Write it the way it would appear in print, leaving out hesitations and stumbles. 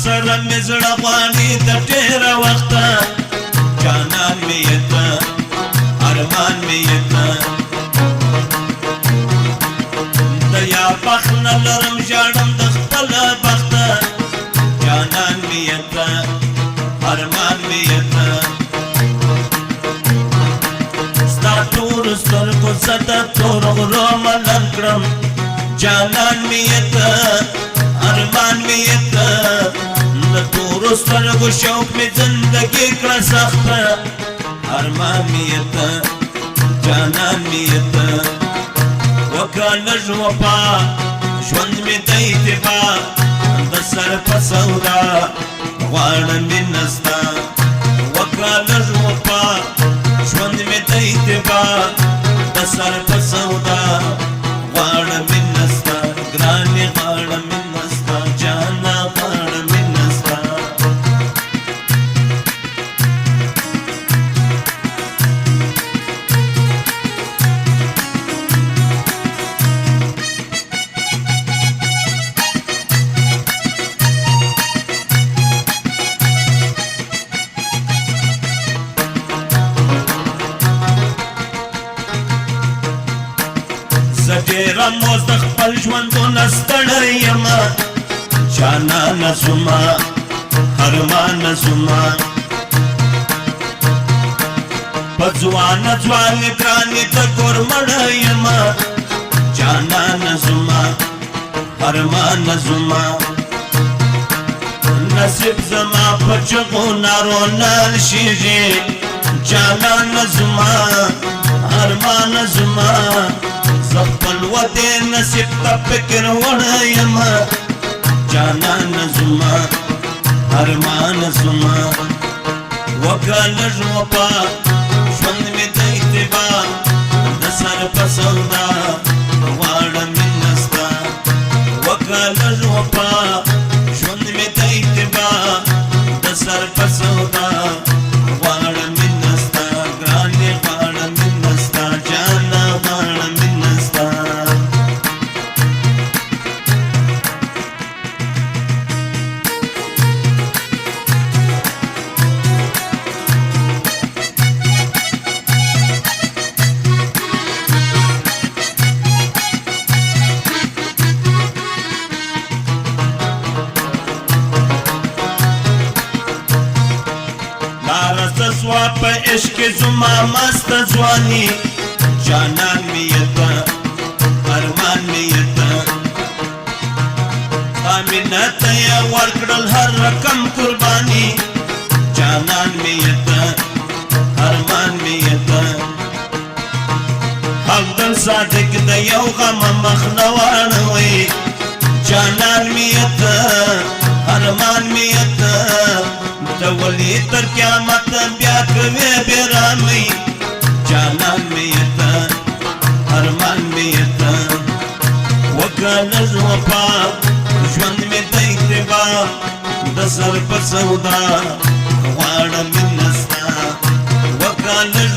سره مې زړه غواړي د ډېره وخته جانان مې یې ته ارمان مې یې ته د یا بخت نه لرم ژاړم د خپله بخته جانان مې یې ته ارمان مې یې ته ستا تورو سترګو زه د تور غرو ملنګ کړم جانان مې یې ته ارمان مې یې ته د تورو سترګو شوق مې زندګي کړه سخته ارمان مې یې ته جانان مې یې ته وکړه لږ وفا ژوند مې د اتفاق د سر په سودا غواړم مینه ستا وکړه لږ وفا ژوند مې د اتفاق د سر په سودا غواړم مینه ستا ګرانې غواړم مینه ستا جانا غواړم مینه ستا زه ډېره موز د خپل ژوندونه ستړی یمه جانانه زما ارمانه زما په ځوانه ځوانې ګرانې د کور مړه یمه جانانه زما ارمانه زما نصیب زما په چغو نارو نه شیږي جانانه زما ارمانه زما زه خپل ودې نصیب ته فکر وړی یمه جانانه زما ارمانه زما وکړه لږ وفا ژوند مې د اتباع د سر په سودا غواړم مینه ستا وکړه لږ وفا ژوند مې د اتباع د سر په سودا غواړم مینه ستا ګرانې غواړم مینه ستا جانه غواړم مینه ستا سوا په عشق زما مست ځواني جانان مې یې ته ارمان مې یې ته ستا مینت ته یې ورکړل هر رقم قرباني جانان مې یې ته ارمان مې یې ته همدل صادق د یو غم مخ نه واړوئ جانان مې یې ته ارمان مې یې ته د ولي تر قیامت بیا کوي بیرامي جانان مې یې ته ارمان مې یې ته وکړه لږ وفا ژوند مې د اتباع د سر په سودا غواړم مینه ستا وکړه لږ